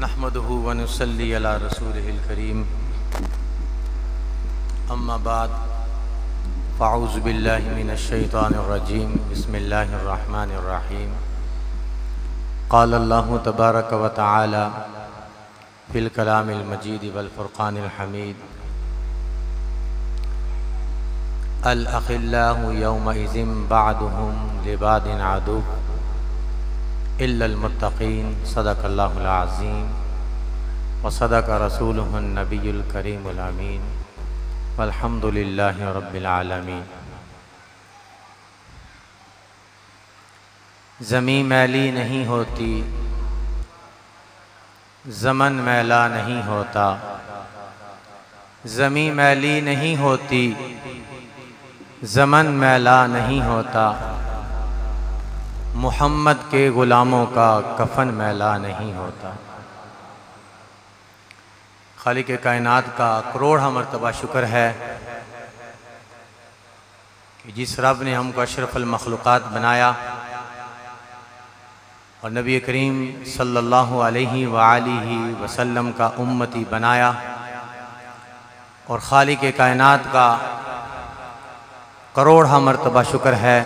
नहमदुहु व नुसल्ली अला रसूलिहिल करीम अम्मा बाद फ़अऊज़ु बिल्लाहि मिनश शैतानिर रजीम बिस्मिल्लाहिर रहमानिर रहीम क़ाल अल्लाहु तबारक व तआला फ़िल कलामिल मजीद वल फ़ुरक़ानिल हमीद अल अख़िल्लाहु यौमइज़िन बअदुहुम लिबादिन अदु इल्लल मुत्तक़ीन सदक़ल्लाहुल अज़ीम व सदक़ रसूलुहुन नबियुल करीमुल अमीन वल्हम्दुलिल्लाहि रब्बिल आलमीन। ज़मीं मैली नहीं होती, ज़मन मैला नहीं होता। ज़मीं मैली नहीं होती, ज़मन मैला नहीं होता। मुहम्मद के ग़ुलामों का कफ़न मैला नहीं होता। खालिक कायनात का करोड़ा मरतबा शुक्र है कि जिस रब ने हमको अशरफुल मखलूक़ात बनाया और नबी करीम सल्लल्लाहु अलैहि वालिहि वसल्लम का उम्मती बनाया, और खालिक कायनात का करोड़ा मरतबा शुक्र है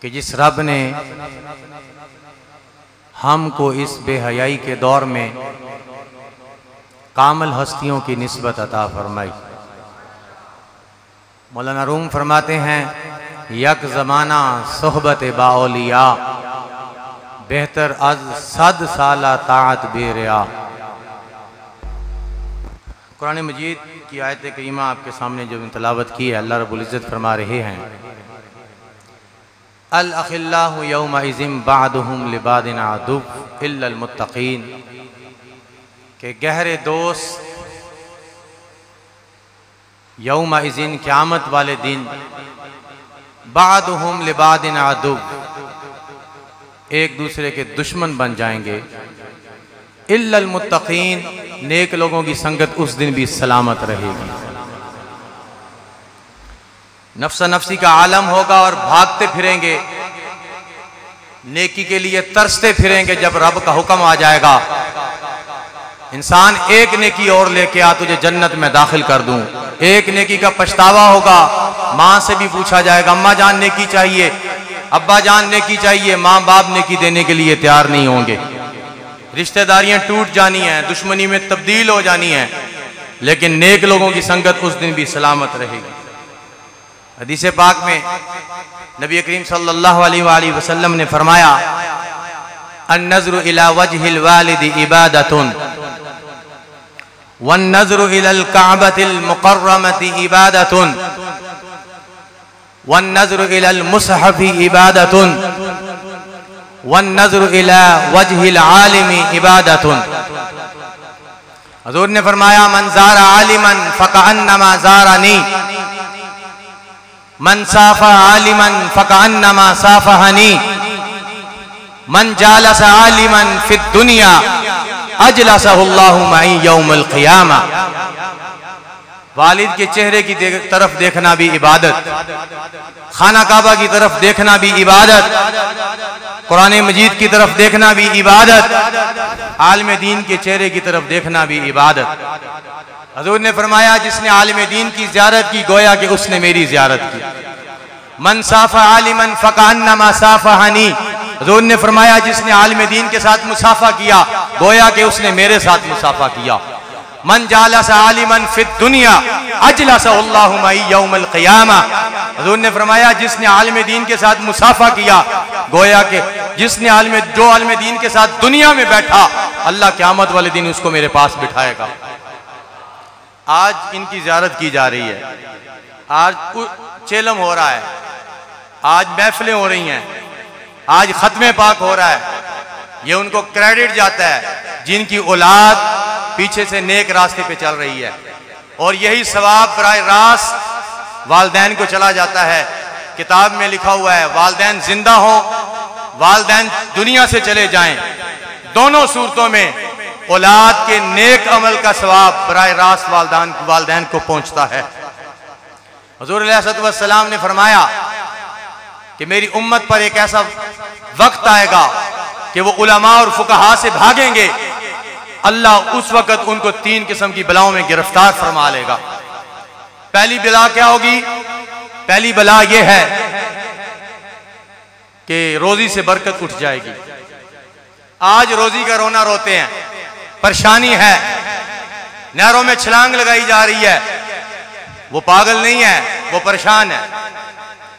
कि जिस रब ने हमको इस बेहयाई के दौर में कामिल हस्तियों की निस्बत अता फरमाई। मौलाना रूम फरमाते हैं, यक ज़माना सोहबत बाओलिया बेहतर अज 100 साला ताअत बेरिया। कुरान मजीद की आयत करीमा आपके सामने जो तिलावत की है, अल्लाह रब्बुल इज़्ज़त फरमा रहे हैं, अल अख़िल्लाहु यौमइज़िन बअदुहुम लिबादिन अदु इल्लल मुत्तक़ीन, के गहरे दोस्त यौमइज़िन क़यामत वाले दिन बअदुहुम लिबादिन अदु एक दूसरे के दुश्मन बन जाएंगे। इल्लल मुत्तक़ीन, नेक लोगों की संगत उस दिन भी सलामत रहेगी। नफ्सा नफ्सी का आलम होगा और भागते फिरेंगे, नेकी के लिए तरसते फिरेंगे। जब रब का हुक्म आ जाएगा, इंसान एक नेकी और लेके आ, तुझे जन्नत में दाखिल कर दूं। एक नेकी का पछतावा होगा। माँ से भी पूछा जाएगा, अम्मा जान नेकी चाहिए, अब्बा जान नेकी चाहिए। माँ बाप नेकी देने के लिए तैयार नहीं होंगे। रिश्तेदारियां टूट जानी हैं, दुश्मनी में तब्दील हो जानी है, लेकिन नेक लोगों की संगत उस दिन भी सलामत रहेगी। हदीस पाक में नबी करीम सल्लल्लाहु अलैहि वसल्लम ने फरमाया, अन-नज़्रु इला वजहिल वालिद इबादतुन वन-नज़्रु इलल काबतिल मुकर्रमति इबादतुन वन-नज़्रु इलल मुसहफ़ि इबादतुन वन-नज़्रु इला वजहिल आलिमी इबादतुन। हुज़ूर ने फरमाया, मन ज़ारा आलिमन फ़कअन्नमा ज़ारनी, मन साफ़ा आलिमन फ़कअन्नमा साफ़हनी, मन जालस आलिमन फ़िद दुनिया अजलसहुल्लाहु मई यौमुल क़ियामा। वालिद के चेहरे की तरफ देखना भी इबादत, खाना काबा की तरफ देखना भी इबादत, कुरान मजीद की तरफ देखना भी इबादत, आलिम दीन के चेहरे की तरफ देखना भी इबादत। हुज़ूर ने फरमाया, जिसने आलिम दीन की ज़ियारत की, गोया कि उसने मेरी ज़ियारत की। मन साफ़ा आलिमन फ़कअन्नमा साफ़हनी, हुज़ूर ने फरमाया, जिसने आलिम दीन के साथ मुसाफ़ा किया, गोया कि उसने मेरे साथ मुसाफ़ा किया। मन जालस आलिमन फ़िद दुनिया अजलसहुल्लाहु मई यौमुल क़ियामा, हुज़ूर ने फरमाया, जिसने आलिम दीन के साथ मुसाफ़ा किया, गोया कि जिसने जो आलिम दीन के साथ दुनिया में बैठा, अल्लाह क़यामत वाले दिन उसको मेरे पास बिठाएगा। आज इनकी ज़ियारत की जा रही है, आज चेलम हो रहा है, आज महफिलें हो रही हैं, आज खत्मे पाक हो रहा है। ये उनको क्रेडिट जाता है जिनकी औलाद पीछे से नेक रास्ते पे चल रही है, और यही सवाब बराह रास्त वालदैन को चला जाता है। किताब में लिखा हुआ है, वालदैन जिंदा हो, वालदैन दुनिया से चले जाएं, दोनों सूरतों में औलाद के नेक अमल का सवाब बराह रास्त वालदैन को पहुंचता है। हुज़ूर अलैहिस्सलातु वस्सलाम ने फरमाया कि मेरी उम्मत पर एक ऐसा वक्त आएगा कि वो उलमा और फुकहा से भागेंगे, अल्लाह उस वक्त उनको 3 किस्म की बलाओं में गिरफ्तार फरमा लेगा। पहली बला क्या होगी? पहली बला यह है कि रोजी से बरकत उठ जाएगी। आज रोजी का रोना रोते हैं, परेशानी है, नहरों में छलांग लगाई जा रही है। वो पागल नहीं है, वो परेशान है,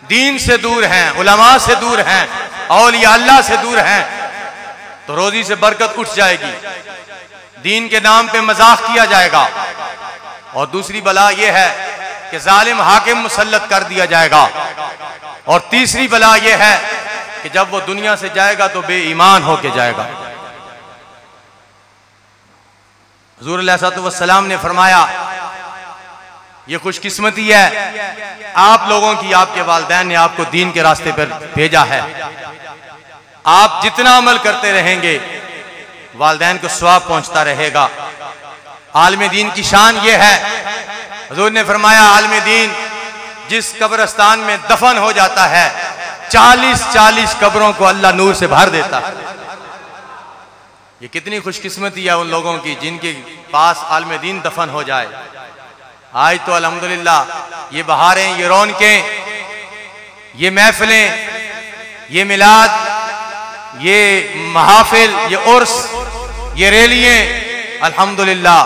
दीन से दूर हैं, उलमा से दूर हैं, औलिया अल्लाह से दूर हैं, तो रोजी से बरकत उठ जाएगी। दीन के नाम पे मजाक किया जाएगा। और दूसरी बला यह है कि जालिम हाकिम मुसल्लत कर दिया जाएगा। और तीसरी बला यह है कि जब वो दुनिया से जाएगा तो बेईमान होके जाएगा। हुजूर अलैहिस्सलाम ने फरमाया, ये खुशकिस्मती है आप लोगों की, आपके वालिदैन ने आपको दीन के रास्ते पर भेजा है। आप जितना अमल करते रहेंगे वालिदैन को सवाब पहुंचता रहेगा। आलिम दीन की शान ये है, हुजूर ने फरमाया आलिम दीन जिस कब्रिस्तान में दफन हो जाता है 40-40 कब्रों को अल्लाह नूर से भर देता है। ये कितनी खुशकिस्मती है उन लोगों की जिनके पास आलिम दीन दफन हो जाए। आज तो अल्हम्दुलिल्लाह ये बहारें, ये रौनकें, ये महफिलें, ये मिलाद, ये महाफिल, ये उर्स, ये रैलियां, अल्हम्दुलिल्लाह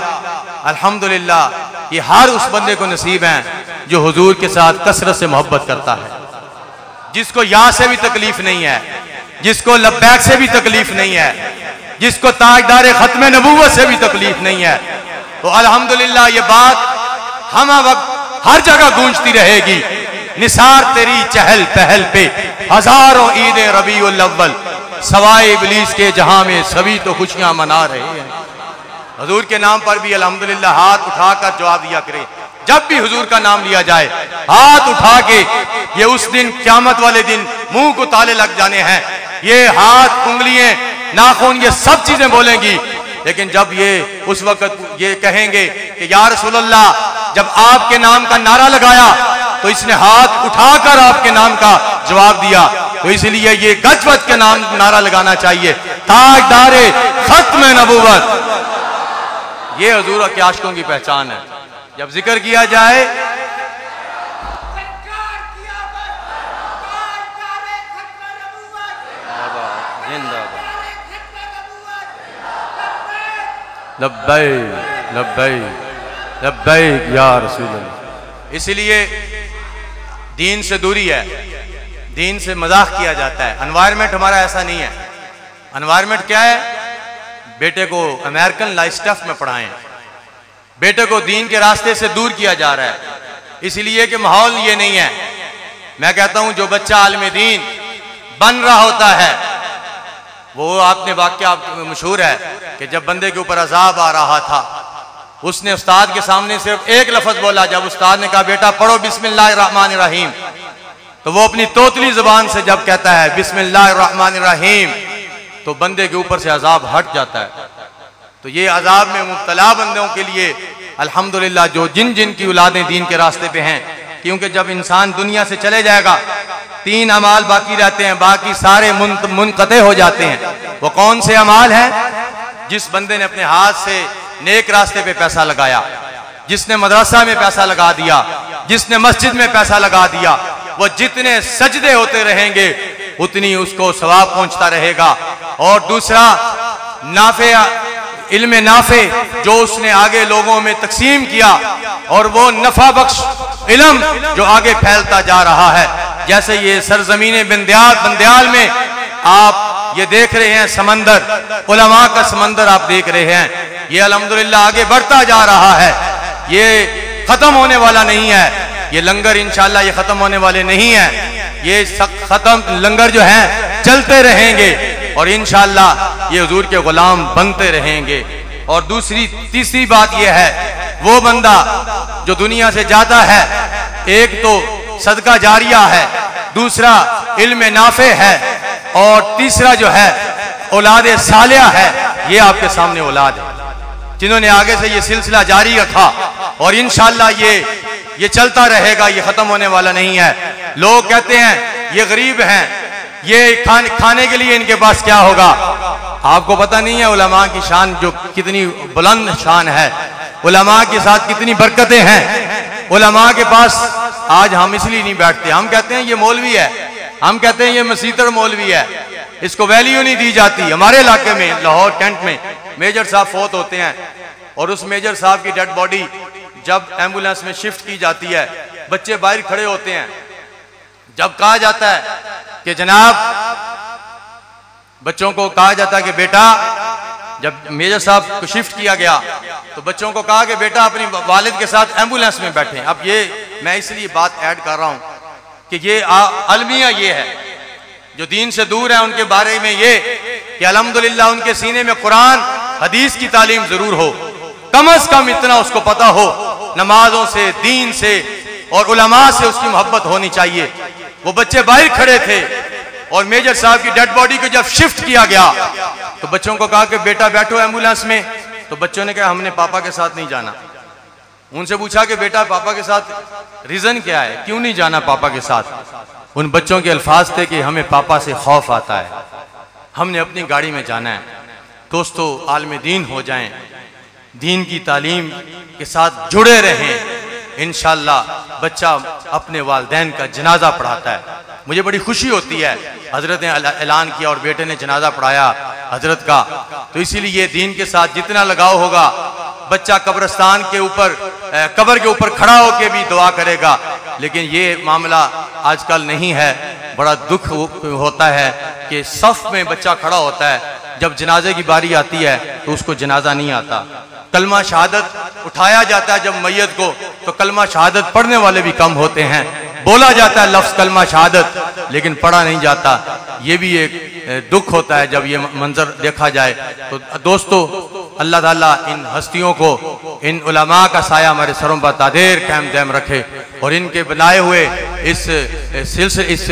अल्हम्दुलिल्लाह ये हर उस बंदे को नसीब हैं जो हुजूर के साथ कसरत से मोहब्बत करता है, जिसको या से भी तकलीफ नहीं है, जिसको लब्बैक से भी तकलीफ नहीं है, जिसको ताजदार खत्म नबूवत से भी तकलीफ नहीं है। तो अल्हम्दुलिल्लाह ये बात हम वक्त हर जगह गूंजती रहेगी। निसार तेरी चहल पहल पे हजारों ईद रबीउल अव्वल, सवाए इब्लीस के जहां में सभी तो खुशियां मना रहे हैं। हुजूर के नाम पर भी अल्हम्दुलिल्लाह हाथ उठाकर जवाब दिया करें। जब भी हुजूर का नाम लिया जाए हाथ उठा के, ये उस दिन क़यामत वाले दिन मुंह को ताले लग जाने हैं। ये हाथ, उंगलियां, नाखून, ये सब चीजें बोलेंगी, लेकिन जब ये उस वक्त ये कहेंगे कि या रसूलल्लाह जब आपके नाम का नारा लगाया तो इसने हाथ उठाकर आपके नाम का जवाब दिया। तो इसलिए ये गजवत के नाम नारा लगाना चाहिए, ताजदारे खत्म नबूवत। ये हुजूर के आशिकों की पहचान है। जब जिक्र किया जाए लब्बैक लब्बैक लब्बैक या रसूल अल्लाह। इसलिए दीन से दूरी है, दीन से मजाक किया जाता है। एनवायरनमेंट हमारा ऐसा नहीं है। एनवायरनमेंट क्या है? बेटे को अमेरिकन लाइफ स्टाइल में पढ़ाएं, बेटे को दीन के रास्ते से दूर किया जा रहा है, इसलिए कि माहौल ये नहीं है। मैं कहता हूं जो बच्चा आलिम दीन बन रहा होता है, वो आपने वाकया मशहूर है कि जब बंदे के ऊपर अजाब आ रहा था, उसने उस्ताद के सामने सिर्फ एक लफ्ज बोला। जब उस्ताद ने कहा बेटा पढ़ो बिस्मिल्लाहिर्रहमानिर्रहीम, तो वो अपनी तोतली जुबान से जब कहता है बिस्मिल्लाहिर्रहमानिर्रहीम, तो बंदे के ऊपर से अजाब हट जाता है। तो ये अजाब में मुब्तला बंदों के लिए अल्हम्दुलिल्लाह जो जिन जिन की औलादें दीन के रास्ते पे हैं, क्योंकि जब इंसान दुनिया से चले जाएगा 3 अमाल बाकी रहते हैं, बाकी सारे मुनक़ते हो जाते हैं। वो कौन से अमाल हैं? जिस बंदे ने अपने हाथ से नेक रास्ते पे पैसा लगाया, जिसने मदरसा में पैसा लगा दिया, जिसने मस्जिद में पैसा लगा दिया, वो जितने सजदे होते रहेंगे उतनी उसको सवाब पहुंचता रहेगा। और दूसरा नाफे, इल्म नाफे जो उसने आगे लोगों में तकसीम किया, और वो नफा बख्श इल्म जो आगे फैलता जा रहा है। जैसे ये सरजमीन बंदयाल में आप ये देख रहे हैं समंदर, उलमा का समंदर आप देख रहे हैं, ये अल्हम्दुलिल्लाह आगे बढ़ता जा रहा है। ये खत्म होने वाला नहीं है। ये लंगर इंशाअल्लाह ये खत्म होने वाले नहीं है। ये खत्म लंगर जो है चलते रहेंगे और इंशाअल्लाह ये हुजूर के गुलाम बनते रहेंगे। और तीसरी बात यह है, वो बंदा जो दुनिया से जाता है, एक तो सदका जारिया है, दूसरा इल्म नाफे है, और तीसरा जो है औलाद सालिया है। ये आपके सामने औलाद है जिन्होंने आगे से ये सिलसिला जारी रखा, और इंशाअल्लाह ये चलता रहेगा, ये खत्म होने वाला नहीं है। लोग कहते हैं ये गरीब हैं, ये खाने के लिए इनके पास क्या होगा? आपको पता नहीं है उलमा की शान जो कितनी बुलंद शान है, उलमा के साथ कितनी बरकतें हैं। उलमा के पास आज हम इसलिए नहीं बैठते, हम कहते हैं ये मौलवी है, हम कहते हैं ये मसीतर मौलवी है, इसको वैल्यू नहीं दी जाती। हमारे इलाके में लाहौर कैंट में मेजर साहब फौत होते हैं और उस मेजर साहब की डेड बॉडी जब एम्बुलेंस में शिफ्ट की जाती है, बच्चे बाहर खड़े होते हैं। जब कहा जाता है कि जनाब, बच्चों को कहा जाता है कि बेटा, जब मेजर साहब को शिफ्ट किया गया तो बच्चों को कहा कि बेटा अपनी वालिद के साथ एम्बुलेंस में बैठें। अब ये मैं इसलिए बात ऐड कर रहा हूं कि ये अलमिया ये है, जो दीन से दूर है उनके बारे में ये कि अल्हम्दुलिल्लाह उनके सीने में कुरान हदीस की तालीम जरूर हो, कम अज कम इतना उसको पता हो, नमाजों से, दीन से और उलमा से उसकी मोहब्बत होनी चाहिए। वो बच्चे बाहर खड़े थे और मेजर साहब की डेड बॉडी को जब शिफ्ट किया गया तो बच्चों को कहा कि बेटा बैठो एम्बुलेंस में, तो बच्चों ने कहा हमने पापा के साथ नहीं जाना। उनसे पूछा कि बेटा पापा के साथ रीजन क्या है, क्यों नहीं जाना पापा के साथ? उन बच्चों के अल्फाज थे कि हमें पापा से खौफ आता है, हमने अपनी गाड़ी में जाना है। दोस्तों, आलिम दीन हो जाएं, दीन की तालीम के साथ जुड़े रहें, इंशाअल्लाह बच्चा अपने वालिदैन का जनाजा पढ़ाता है। मुझे बड़ी खुशी होती है, हजरत ने ऐलान किया और बेटे ने जनाजा पढ़ाया हजरत का, तो इसीलिए ये दीन के साथ जितना लगाव होगा, बच्चा कब्रिस्तान के ऊपर, कब्र के ऊपर खड़ा होकर भी दुआ करेगा। लेकिन ये मामला आजकल नहीं है। बड़ा दुख होता है कि सफ में बच्चा खड़ा होता है, जब जनाजे की बारी आती है तो उसको जनाजा नहीं आता। कलमा शहादत उठाया जाता है जब मैयत को, तो कलमा शहादत पढ़ने वाले भी कम होते हैं। बोला जाता है लफ्ज कलमा शहादत, लेकिन पढ़ा नहीं जाता। ये भी एक दुख होता है जब ये मंजर देखा जाए। तो दोस्तों, अल्लाह ताला इन हस्तियों को, इन उलमा का साया हमारे सरों पर तादेर कायम दायम रखे और इनके बनाए हुए इस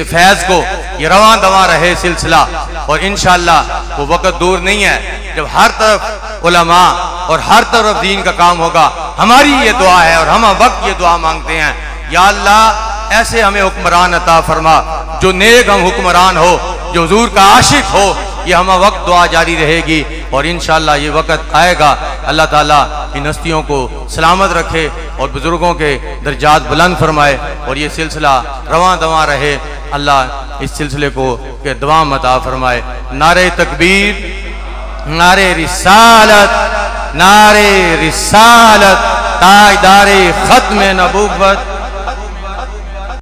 फैज को ये रवां दवा रहे सिलसिला। और इंशाअल्लाह वो वक्त दूर नहीं है जब हर तरफ उलमा और हर तरफ दीन का काम होगा। हमारी ये दुआ है और हम वक्त ये दुआ मांगते हैं, या अल्लाह ऐसे हमें हुक्मरान अता फरमा, जो नेक हम हुक्मरान हो, जो हुजूर का आशिक हो। ये हम वक्त दुआ जारी रहेगी और इंशाअल्लाह ये वक्त आएगा। अल्लाह ताला इन हस्तियों को सलामत रखे और बुजुर्गों के दर्जात बुलंद फरमाए और ये सिलसिला रवां दवां रहे। अल्लाह इस सिलसिले को के दवाम अता फरमाए। नारे तकबीर, नारे रिसालत, नारे रिसालत, ताजदारे खत्म नबुव्वत।